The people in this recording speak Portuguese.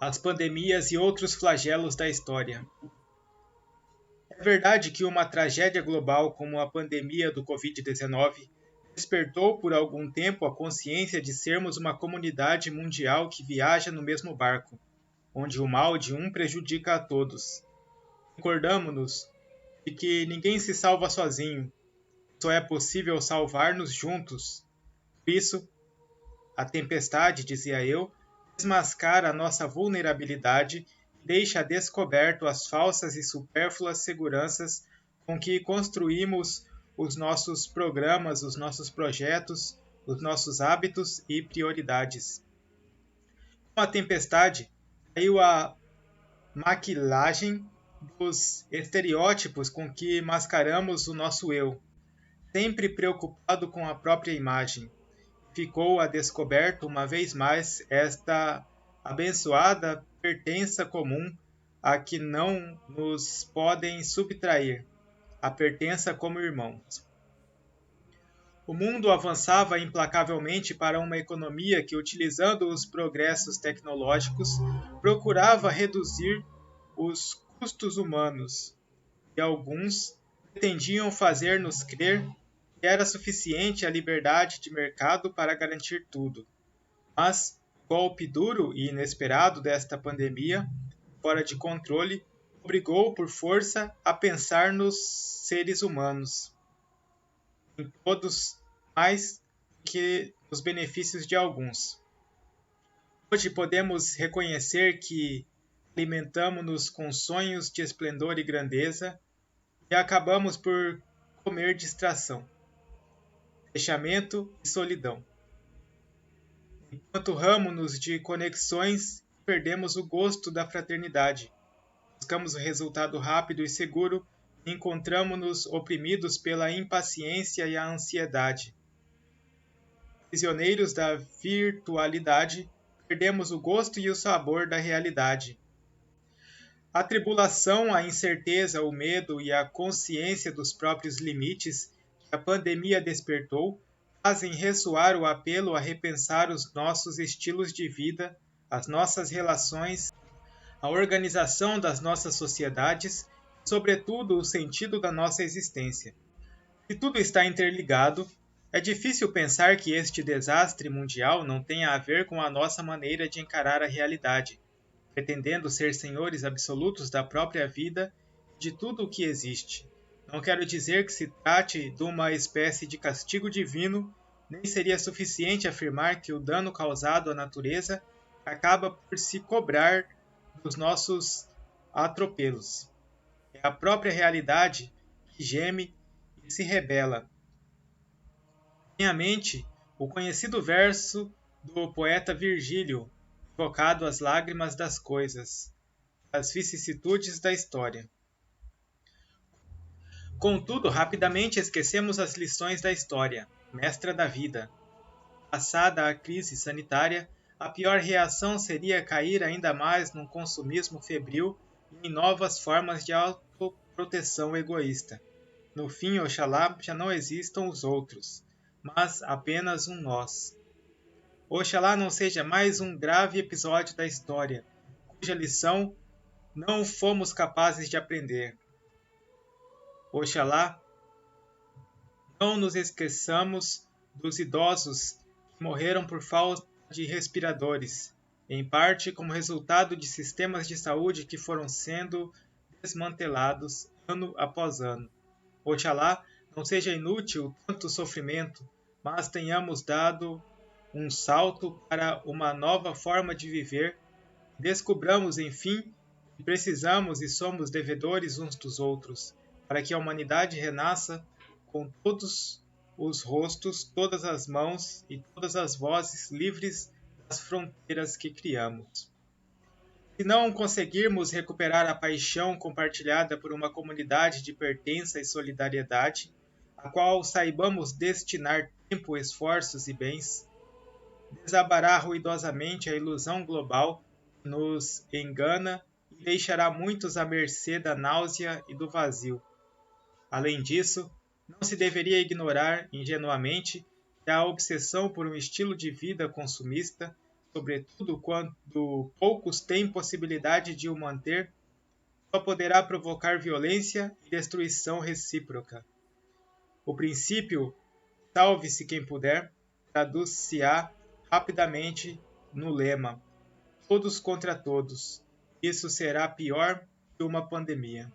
as pandemias e outros flagelos da história. É verdade que uma tragédia global como a pandemia do Covid-19 despertou por algum tempo a consciência de sermos uma comunidade mundial que viaja no mesmo barco, onde o mal de um prejudica a todos. Recordamo-nos de que ninguém se salva sozinho, só é possível salvar-nos juntos. Por isso, a tempestade, dizia eu, desmascara a nossa vulnerabilidade e deixa a descoberto as falsas e supérfluas seguranças com que construímos os nossos programas, os nossos projetos, os nossos hábitos e prioridades. Com a tempestade, caiu a maquilagem dos estereótipos com que mascaramos o nosso eu, sempre preocupado com a própria imagem. Ficou a descoberto uma vez mais esta abençoada pertença comum a que não nos podem subtrair, a pertença como irmãos. O mundo avançava implacavelmente para uma economia que, utilizando os progressos tecnológicos, procurava reduzir os custos humanos, e alguns pretendiam fazer-nos crer que era suficiente a liberdade de mercado para garantir tudo. Mas o golpe duro e inesperado desta pandemia, fora de controle, obrigou por força a pensar nos seres humanos, em todos mais que nos benefícios de alguns. Hoje podemos reconhecer que alimentamo-nos com sonhos de esplendor e grandeza e acabamos por comer distração, fechamento e solidão. Enquanto ramo-nos de conexões, perdemos o gosto da fraternidade. Buscamos o resultado rápido e seguro e encontramo-nos oprimidos pela impaciência e a ansiedade. Prisioneiros da virtualidade, perdemos o gosto e o sabor da realidade. A tribulação, a incerteza, o medo e a consciência dos próprios limites que a pandemia despertou fazem ressoar o apelo a repensar os nossos estilos de vida, as nossas relações, a organização das nossas sociedades e, sobretudo, o sentido da nossa existência. Se tudo está interligado, é difícil pensar que este desastre mundial não tenha a ver com a nossa maneira de encarar a realidade, pretendendo ser senhores absolutos da própria vida e de tudo o que existe. Não quero dizer que se trate de uma espécie de castigo divino, nem seria suficiente afirmar que o dano causado à natureza acaba por se cobrar dos nossos atropelos. É a própria realidade que geme e se rebela. Minha mente, o conhecido verso do poeta Virgílio, invocado às lágrimas das coisas, às vicissitudes da história. Contudo, rapidamente esquecemos as lições da história, mestra da vida. Passada a crise sanitária, a pior reação seria cair ainda mais num consumismo febril e em novas formas de autoproteção egoísta. No fim, oxalá já não existam os outros, mas apenas um nós. Oxalá não seja mais um grave episódio da história, cuja lição não fomos capazes de aprender. Oxalá não nos esqueçamos dos idosos que morreram por falta de respiradores, em parte como resultado de sistemas de saúde que foram sendo desmantelados ano após ano. Oxalá não seja inútil tanto sofrimento, mas tenhamos dado um salto para uma nova forma de viver, descubramos, enfim, que precisamos e somos devedores uns dos outros, para que a humanidade renasça com todos os rostos, todas as mãos e todas as vozes livres das fronteiras que criamos. Se não conseguirmos recuperar a paixão compartilhada por uma comunidade de pertença e solidariedade, a qual saibamos destinar tempo, esforços e bens, desabará ruidosamente a ilusão global que nos engana e deixará muitos à mercê da náusea e do vazio. Além disso, não se deveria ignorar ingenuamente que a obsessão por um estilo de vida consumista sobretudo quando poucos têm possibilidade de o manter, só poderá provocar violência e destruição recíproca. O princípio "salve-se quem puder" traduz-se-á rapidamente no lema "todos contra todos". Isso será pior que uma pandemia.